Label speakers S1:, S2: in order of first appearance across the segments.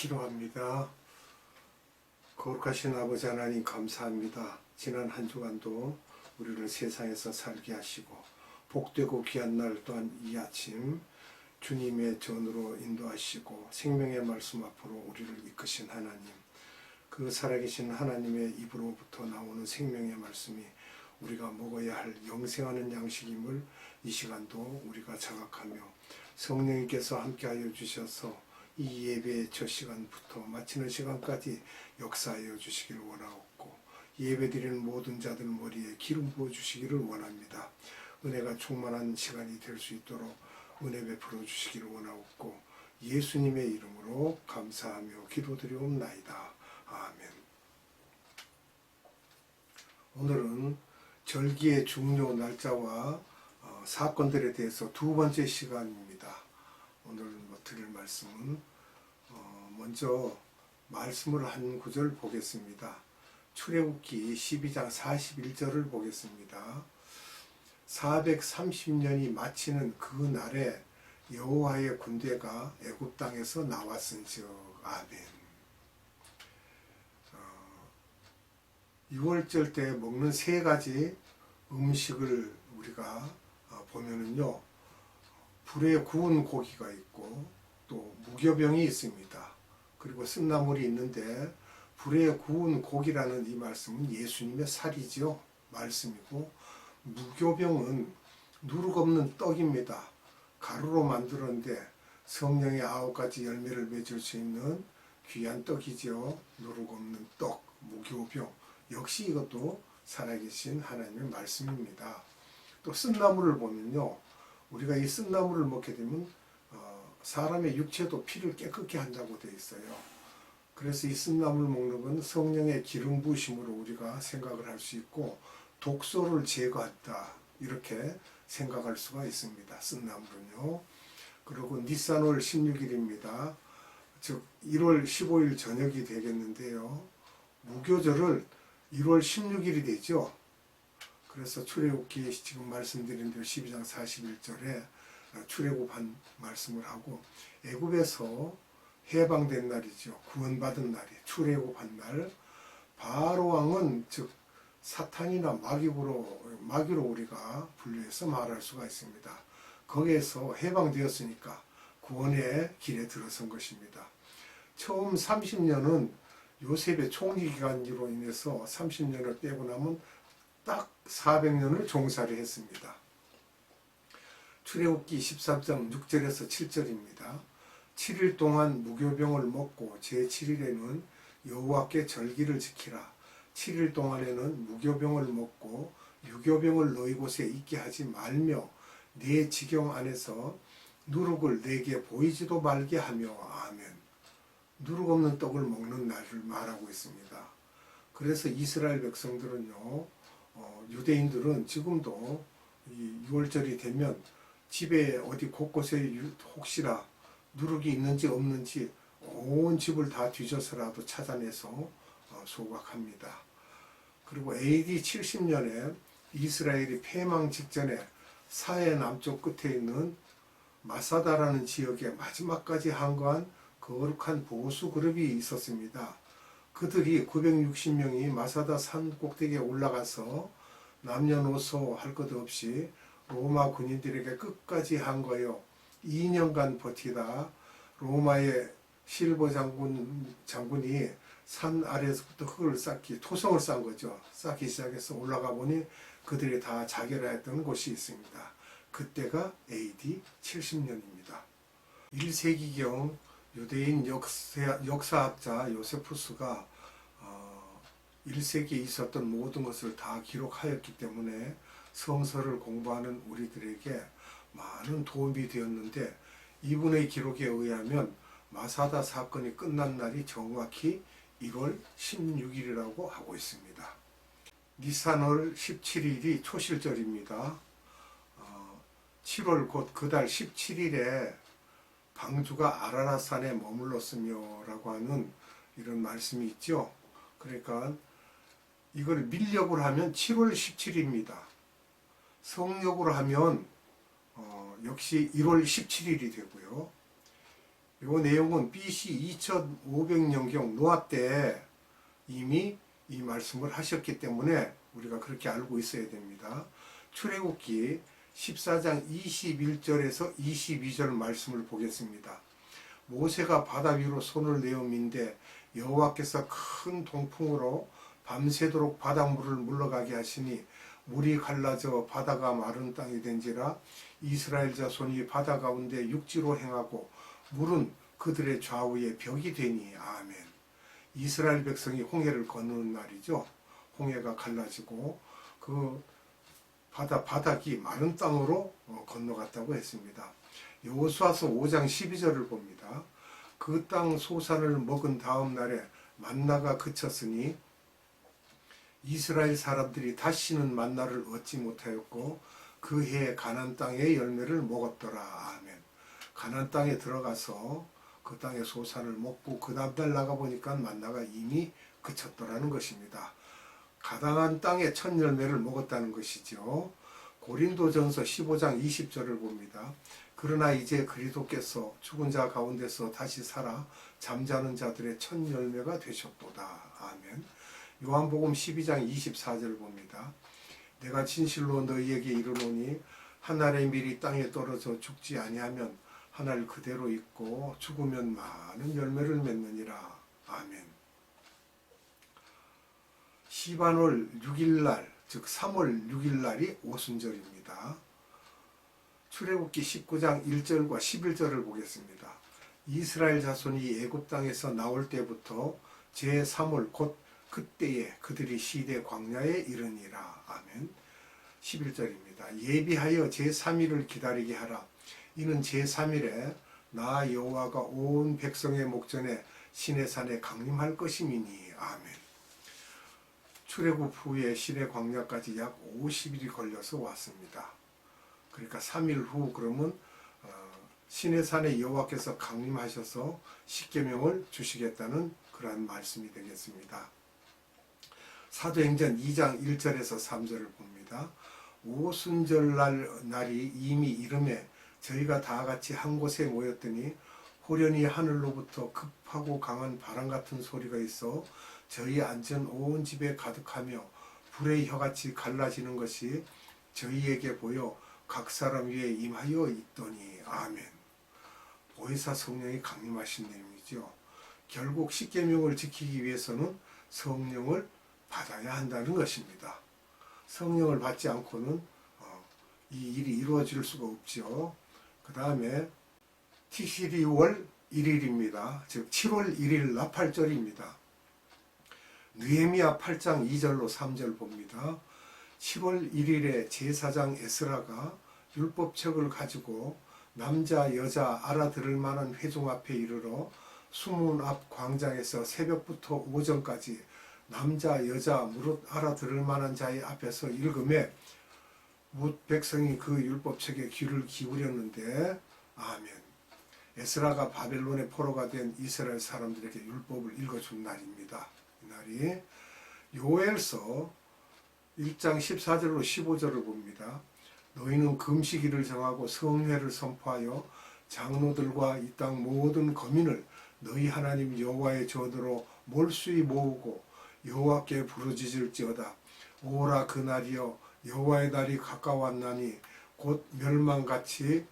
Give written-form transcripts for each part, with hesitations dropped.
S1: 기도합니다. 거룩하신 아버지 하나님 감사합니다. 지난 한 주간도 우리를 세상에서 살게 하시고 복되고 귀한 날 또한 이 아침 주님의 전으로 인도하시고 생명의 말씀 앞으로 우리를 이끄신 하나님, 그 살아계신 하나님의 입으로부터 나오는 생명의 말씀이 우리가 먹어야 할 영생하는 양식임을 이 시간도 우리가 자각하며 성령님께서 함께하여 주셔서 이 예배의 첫 시간부터 마치는 시간까지 역사하여 주시기를 원하옵고, 예배드리는 모든 자들 머리에 기름 부어 주시기를 원합니다. 은혜가 충만한 시간이 될 수 있도록 은혜 베풀어 주시기를 원하옵고, 예수님의 이름으로 감사하며 기도드리옵나이다. 아멘. 오늘은 절기의 중요 날짜와 사건들에 대해서 두 번째 시간입니다. 오늘 드릴 말씀은 먼저 말씀을 한 구절 보겠습니다. 출애굽기 12장 41절을 보겠습니다. 430년이 마치는 그 날에 여호와의 군대가 애굽 땅에서 나왔은즉. 아멘. 6월절 때 먹는 세 가지 음식을 우리가 보면은요, 불에 구운 고기가 있고 또 무교병이 있습니다. 그리고 쓴나물이 있는데, 불에 구운 고기라는 이 말씀은 예수님의 살이죠. 말씀이고, 무교병은 누룩 없는 떡입니다. 가루로 만들었는데 성령의 9가지 열매를 맺을 수 있는 귀한 떡이죠. 누룩 없는 떡, 무교병. 역시 이것도 살아계신 하나님의 말씀입니다. 또 쓴나물을 보면요, 우리가 이 쓴나물을 먹게 되면 사람의 육체도 피를 깨끗게 한다고 되어 있어요. 그래서 이 쓴나물 먹는 건 성령의 기름 부으심으로 우리가 생각을 할 수 있고, 독소를 제거한다 이렇게 생각할 수가 있습니다. 쓴나물은요. 그리고 니산월 16일입니다. 즉 1월 15일 저녁이 되겠는데요, 무교절을 1월 16일이 되죠. 그래서 출애굽기 지금 말씀드린 대로 12장 41절에 출애굽한 말씀을 하고, 애굽에서 해방된 날이죠. 구원받은 날이 출애굽한 날. 바로 왕은 즉 사탄이나 마귀로 우리가 분류해서 말할 수가 있습니다. 거기에서 해방되었으니까 구원의 길에 들어선 것입니다. 처음 30년은 요셉의 총리 기간으로 인해서 30년을 빼고 나면 딱 400년을 종살이 했습니다. 출애굽기 13장 6절에서 7절입니다. 7일 동안 무교병을 먹고 제7일에는 여호와께 절기를 지키라. 7일 동안에는 무교병을 먹고 유교병을 너희 곳에 있게 하지 말며 네 지경 안에서 누룩을 내게 보이지도 말게 하며. 아멘. 누룩 없는 떡을 먹는 날을 말하고 있습니다. 그래서 이스라엘 백성들은요, 유대인들은 지금도 이 6월절이 되면 집에 어디 곳곳에 혹시나 누룩이 있는지 없는지 온 집을 다 뒤져서라도 찾아내서 소각합니다. 그리고 AD 70년에 이스라엘이 패망 직전에 사해 남쪽 끝에 있는 마사다라는 지역에 마지막까지 항거한 거룩한 보수 그룹이 있었습니다. 그들이 960명이 마사다 산 꼭대기에 올라가서 남녀노소 할 것 없이 로마 군인들에게 끝까지 항거하여 2년간 버티다 로마의 실버 장군이 산 아래에서부터 흙을 토성을 쌓은 거죠. 쌓기 시작해서 올라가 보니 그들이 다 자결하였던 곳이 있습니다. 그때가 AD 70년입니다. 1세기경 유대인 역사학자 요세푸스가 1세기에 있었던 모든 것을 다 기록하였기 때문에 성서를 공부하는 우리들에게 많은 도움이 되었는데, 이분의 기록에 의하면 마사다 사건이 끝난 날이 정확히 1월 16일이라고 하고 있습니다. 니산월 17일이 초실절입니다. 7월 곧 그 달 17일에 방주가 아라랏산에 머물렀으며 라고 하는 이런 말씀이 있죠. 그러니까 이걸 밀력으로 하면 7월 17일입니다. 성력으로 하면 역시 1월 17일이 되고요. 요 내용은 BC 2500년경 노아 때 이미 이 말씀을 하셨기 때문에 우리가 그렇게 알고 있어야 됩니다. 출애굽기 14장 21절에서 22절 말씀을 보겠습니다. 모세가 바다 위로 손을 내어 민데 여호와께서 큰 동풍으로 밤새도록 바닷물을 물러가게 하시니 물이 갈라져 바다가 마른 땅이 된지라. 이스라엘 자손이 바다 가운데 육지로 행하고 물은 그들의 좌우에 벽이 되니. 아멘. 이스라엘 백성이 홍해를 건너는 날이죠. 홍해가 갈라지고 그 바닥이 마른 땅으로 건너갔다고 했습니다. 여호수아서 5장 12절을 봅니다. 그 땅 소산을 먹은 다음 날에 만나가 그쳤으니 이스라엘 사람들이 다시는 만나를 얻지 못하였고 그 해에 가나안 땅의 열매를 먹었더라. 아멘. 가나안 땅에 들어가서 그 땅의 소산을 먹고 그 다음날 나가보니까 만나가 이미 그쳤더라는 것입니다. 가나안 땅의 첫 열매를 먹었다는 것이죠. 고린도전서 15장 20절을 봅니다. 그러나 이제 그리스도께서 죽은 자 가운데서 다시 살아 잠자는 자들의 첫 열매가 되셨도다. 아멘. 요한복음 12장 24절을 봅니다. 내가 진실로 너희에게 이르노니 한 알의 밀이 땅에 떨어져 죽지 아니하면 한 알 그대로 있고 죽으면 많은 열매를 맺느니라. 아멘. 시반월 6일날 즉 3월 6일날이 오순절입니다. 출애굽기 19장 1절과 11절을 보겠습니다. 이스라엘 자손이 애굽 땅에서 나올 때부터 제3월 곧 그때에 그들이 시대 광야에 이르니라. 아멘. 11절입니다. 예비하여 제3일을 기다리게 하라. 이는 제3일에 나 여호와가 온 백성의 목전에 시내산에 강림할 것임이니. 아멘. 출애굽 후에 시내 광야까지 약 50일이 걸려서 왔습니다. 그러니까 3일 후 그러면 시내산에 여호와께서 강림하셔서 십계명을 주시겠다는 그러한 말씀이 되겠습니다. 사도행전 2장 1절에서 3절을 봅니다. 오순절 날이 이미 이름에 저희가 다 같이 한 곳에 모였더니 호련히 하늘로부터 급하고 강한 바람 같은 소리가 있어 저희 앉은 온 집에 가득하며 불의 혀같이 갈라지는 것이 저희에게 보여 각 사람 위에 임하여 있더니. 아멘. 보혜사 성령이 강림하신 내용이죠. 결국 십계명을 지키기 위해서는 성령을 받아야 한다는 것입니다. 성령을 받지 않고는 이 일이 이루어질 수가 없죠. 그 다음에 티시리월 1일입니다. 즉 7월 1일 나팔절입니다. 느헤미야 8장 2절로 3절 봅니다. 7월 1일에 제사장 에스라가 율법책을 가지고 남자 여자 알아들을 만한 회중 앞에 이르러 수문 앞 광장에서 새벽부터 오전까지 남자 여자 무릇 알아들을 만한 자의 앞에서 읽음에 뭇 백성이 그 율법책에 귀를 기울였는데. 아멘. 에스라가 바벨론의 포로가 된 이스라엘 사람들에게 율법을 읽어준 날입니다. 이 날이 요엘서 1장 14절로 15절을 봅니다. 너희는 금식일을 정하고 성회를 선포하여 장로들과 이 땅 모든 거민을 너희 하나님 여호와의 전으로 몰수히 모으고 여호와께 부르짖을지어다. 오라 그 날이여 여호와의 날이 가까웠나니 곧 멸망같이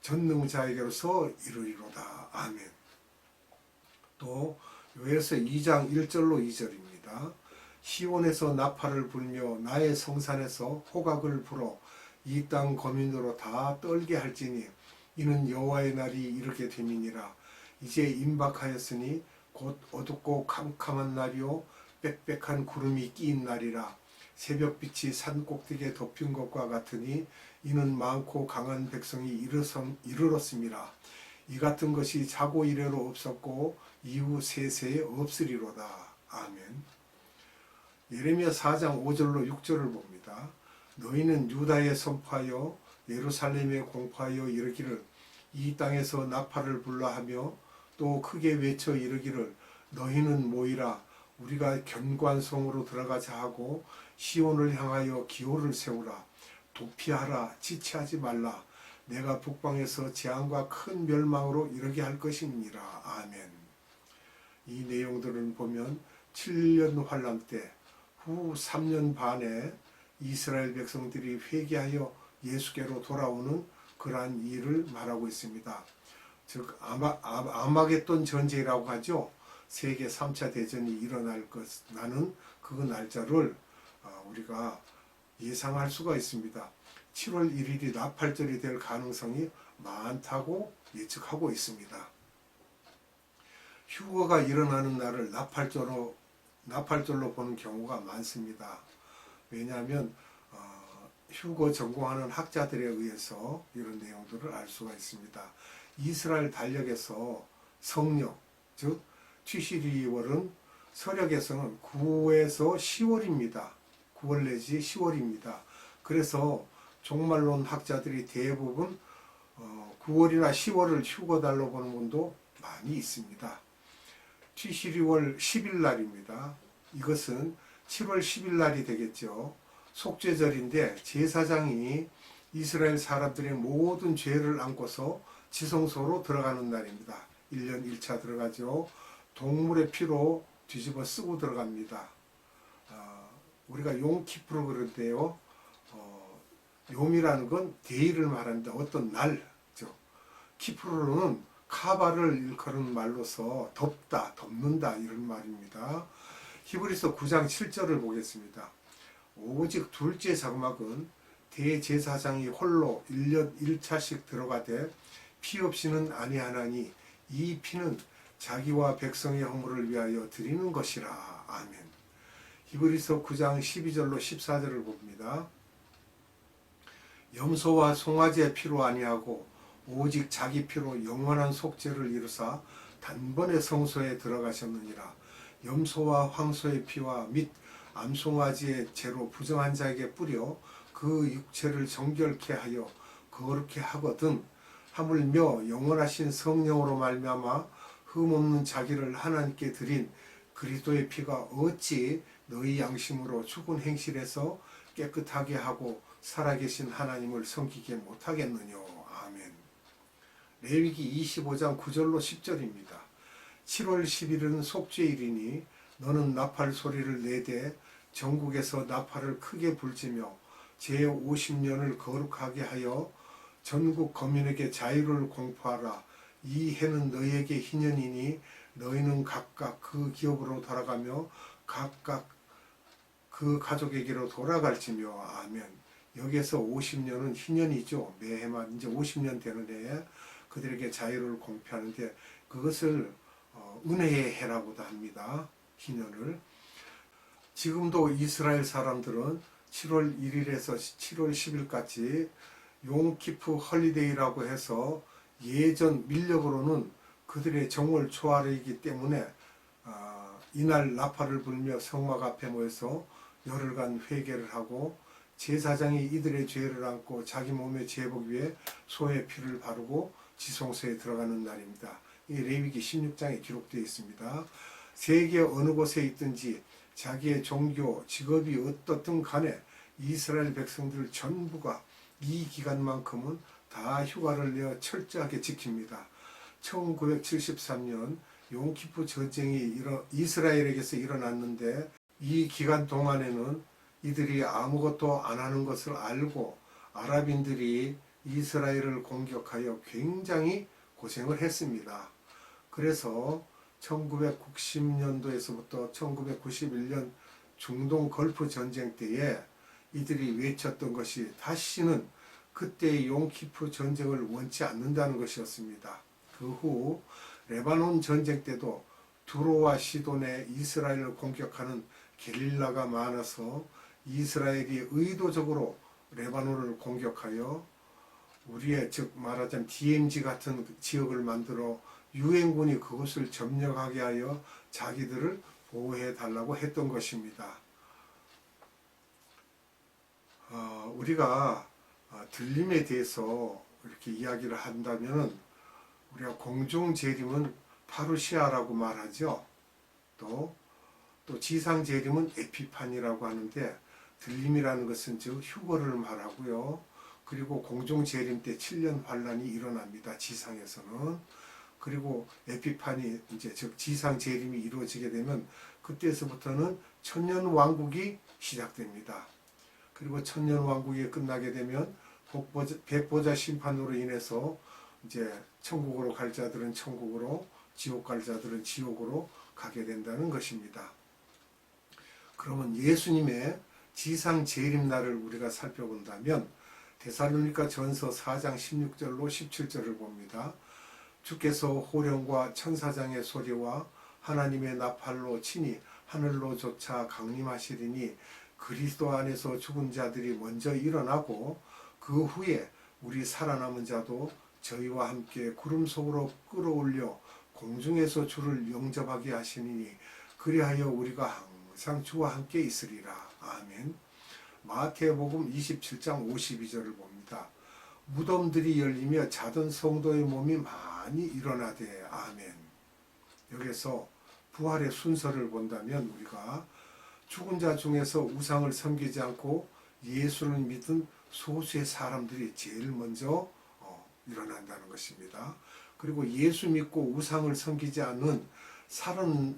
S1: 전능자에게로서 이르리로다. 아멘. 또 요엘서 2장 1절로 2절입니다. 시온에서 나팔을 불며 나의 성산에서 호각을 불어 이 땅 거민으로 다 떨게 할지니 이는 여호와의 날이 이르게 됨이니라. 이제 임박하였으니 곧 어둡고 캄캄한 날이요 빽빽한 구름이 끼인 날이라. 새벽빛이 산꼭대기에 덮인 것과 같으니 이는 많고 강한 백성이 이르렀음이라. 이 같은 것이 자고 이래로 없었고 이후 세세에 없으리로다. 아멘. 예레미야 4장 5절로 6절을 봅니다. 너희는 유다에 선포하여 예루살렘에 공포하여 이르기를 이 땅에서 나팔을 불라 하며 또 크게 외쳐 이르기를 너희는 모이라 우리가 견관성으로 들어가자 하고 시온을 향하여 기호를 세우라. 도피하라 지체하지 말라. 내가 북방에서 재앙과 큰 멸망으로 이르게 할 것이니라. 아멘. 이 내용들을 보면 7년 환란 때 후 3년 반에 이스라엘 백성들이 회개하여 예수께로 돌아오는 그러한 일을 말하고 있습니다. 즉 아마겟돈 전쟁이라고 하죠. 세계 3차 대전이 일어날 나는 그 날짜를 우리가 예상할 수가 있습니다. 7월 1일이 나팔절이 될 가능성이 많다고 예측하고 있습니다. 휴거가 일어나는 날을 나팔절로 보는 경우가 많습니다. 왜냐하면 휴거 전공하는 학자들에 의해서 이런 내용들을 알 수가 있습니다. 이스라엘 달력에서 성령, 즉 티시리월은 서력에서는 9에서 10월입니다. 9월 내지 10월입니다. 그래서 종말론 학자들이 대부분 9월이나 10월을 휴거달로 보는 분도 많이 있습니다. 티시리월 10일 날입니다. 이것은 7월 10일 날이 되겠죠. 속죄절인데 제사장이 이스라엘 사람들의 모든 죄를 안고서 지성소로 들어가는 날입니다. 1년 1차 들어가죠. 동물의 피로 뒤집어 쓰고 들어갑니다. 우리가 용키프로 그러는데요. 용이라는 건 데이를 말합니다. 어떤 날, 키프로는 카바를 일컬은 말로서 덮다, 덮는다 이런 말입니다. 히브리서 9장 7절을 보겠습니다. 오직 둘째 장막은 대제사장이 홀로 1년 1차씩 들어가되 피 없이는 아니하나니 이 피는 자기와 백성의 허물을 위하여 드리는 것이라. 아멘. 히브리서 9장 12절로 14절을 봅니다. 염소와 송아지의 피로 아니하고 오직 자기 피로 영원한 속죄를 이루사 단번에 성소에 들어가셨느니라. 염소와 황소의 피와 및 암송아지의 죄로 부정한 자에게 뿌려 그 육체를 정결케 하여 거룩케 하거든 하물며 영원하신 성령으로 말미암아 흠없는 자기를 하나님께 드린 그리스도의 피가 어찌 너희 양심으로 죽은 행실에서 깨끗하게 하고 살아계신 하나님을 섬기게 못하겠느냐. 아멘. 레위기 25장 9절로 10절입니다. 7월 10일은 속죄일이니 너는 나팔 소리를 내되 전국에서 나팔을 크게 불지며 제50년을 거룩하게 하여 전국 거민에게 자유를 공포하라. 이 해는 너희에게 희년이니 너희는 각각 그 기업으로 돌아가며 각각 그 가족에게로 돌아갈지며. 아멘. 여기에서 50년은 희년이죠. 매해만 이제 50년 되는 해에 그들에게 자유를 공표하는데 그것을 은혜의 해라고도 합니다. 희년을. 지금도 이스라엘 사람들은 7월 1일에서 7월 10일까지 용키프 헐리데이라고 해서 예전 밀력으로는 그들의 정월 초하루이기 때문에 이날 나팔을 불며 성막 앞에 모여서 열흘간 회개를 하고 제사장이 이들의 죄를 안고 자기 몸의 제복 위에 소의 피를 바르고 지성소에 들어가는 날입니다. 이 레위기 16장에 기록되어 있습니다. 세계 어느 곳에 있든지 자기의 종교, 직업이 어떻든 간에 이스라엘 백성들 전부가 이 기간만큼은 다 휴가를 내어 철저하게 지킵니다. 1973년 용키프 전쟁이 이스라엘에게서 일어났는데 이 기간 동안에는 이들이 아무것도 안 하는 것을 알고 아랍인들이 이스라엘을 공격하여 굉장히 고생을 했습니다. 그래서 1990년도에서부터 1991년 중동 걸프 전쟁 때에 이들이 외쳤던 것이 다시는 그때의 용키프 전쟁을 원치 않는다는 것이었습니다. 그 후 레바논 전쟁 때도 두로와 시돈에 이스라엘을 공격하는 게릴라가 많아서 이스라엘이 의도적으로 레바논을 공격하여 우리의 즉 말하자면 DMZ 같은 지역을 만들어 유엔군이 그것을 점령하게 하여 자기들을 보호해 달라고 했던 것입니다. 우리가 들림에 대해서 이렇게 이야기를 한다면 우리가 공중재림은 파루시아라고 말하죠. 또 지상재림은 에피판이라고 하는데 들림이라는 것은 즉 휴거를 말하고요. 그리고 공중 재림 때 7년 환란이 일어납니다. 지상에서는. 그리고 에피파니 이제 즉 지상 재림이 이루어지게 되면 그때서부터는 천년 왕국이 시작됩니다. 그리고 천년 왕국이 끝나게 되면 백보자 심판으로 인해서 이제 천국으로 갈 자들은 천국으로, 지옥 갈 자들은 지옥으로 가게 된다는 것입니다. 그러면 예수님의 지상 재림날을 우리가 살펴본다면 데살로니가 전서 4장 16절로 17절을 봅니다. 주께서 호령과 천사장의 소리와 하나님의 나팔로 친히 하늘로 조차 강림하시리니 그리스도 안에서 죽은 자들이 먼저 일어나고 그 후에 우리 살아남은 자도 저희와 함께 구름 속으로 끌어올려 공중에서 주를 영접하게 하시니 그리하여 우리가 항상 주와 함께 있으리라. 아멘. 마태복음 27장 52절을 봅니다. 무덤들이 열리며 자던 성도의 몸이 많이 일어나되. 아멘. 여기서 부활의 순서를 본다면 우리가 죽은 자 중에서 우상을 섬기지 않고 예수를 믿은 소수의 사람들이 제일 먼저 일어난다는 것입니다. 그리고 예수 믿고 우상을 섬기지 않는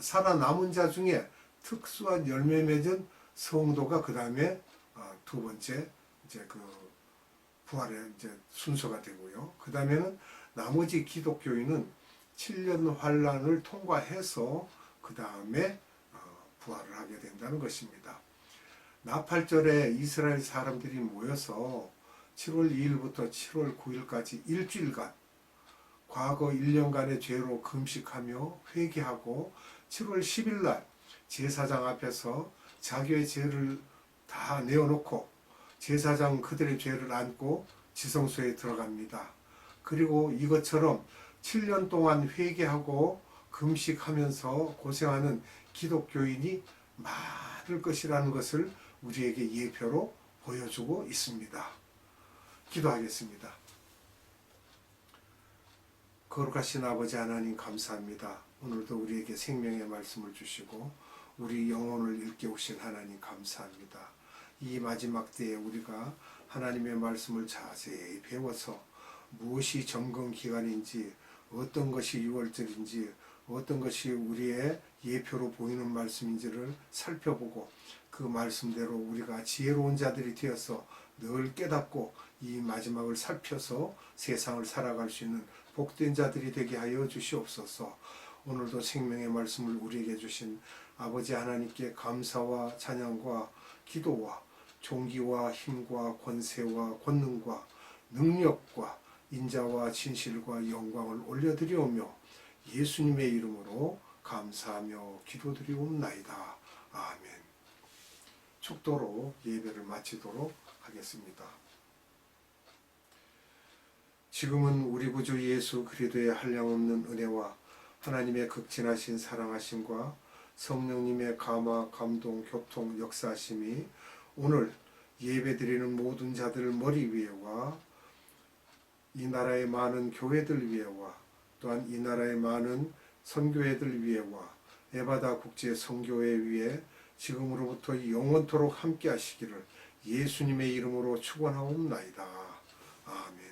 S1: 살아남은 자 중에 특수한 열매 맺은 성도가 그 다음에 두 번째 이제 그 부활의 이제 순서가 되고요. 그 다음에는 나머지 기독교인은 7년 환란을 통과해서 그 다음에 부활을 하게 된다는 것입니다. 나팔절에 이스라엘 사람들이 모여서 7월 2일부터 7월 9일까지 일주일간 과거 1년간의 죄로 금식하며 회개하고 7월 10일 날 제사장 앞에서 자기의 죄를 다 내어놓고 제사장 그들의 죄를 안고 지성소에 들어갑니다. 그리고 이것처럼 7년 동안 회개하고 금식하면서 고생하는 기독교인이 많을 것이라는 것을 우리에게 예표로 보여주고 있습니다. 기도하겠습니다. 거룩하신 아버지 하나님 감사합니다. 오늘도 우리에게 생명의 말씀을 주시고 우리 영혼을 일깨우신 하나님 감사합니다. 이 마지막 때에 우리가 하나님의 말씀을 자세히 배워서 무엇이 점검 기간인지, 어떤 것이 유월절인지, 어떤 것이 우리의 예표로 보이는 말씀인지를 살펴보고 그 말씀대로 우리가 지혜로운 자들이 되어서 늘 깨닫고 이 마지막을 살펴서 세상을 살아갈 수 있는 복된 자들이 되게 하여 주시옵소서. 오늘도 생명의 말씀을 우리에게 주신 아버지 하나님께 감사와 찬양과 기도와 존귀와 힘과 권세와 권능과 능력과 인자와 진실과 영광을 올려드리오며 예수님의 이름으로 감사하며 기도드리옵나이다. 아멘. 축도로 예배를 마치도록 하겠습니다. 지금은 우리 구주 예수 그리스도의 한량없는 은혜와 하나님의 극진하신 사랑하심과 성령님의 감화, 감동, 교통, 역사하심이 오늘 예배드리는 모든 자들 머리 위에와 이 나라의 많은 교회들 위에와 또한 이 나라의 많은 선교회들 위에와 에바다 국제 선교회 위에 지금으로부터 영원토록 함께 하시기를 예수님의 이름으로 축원하옵나이다. 아멘.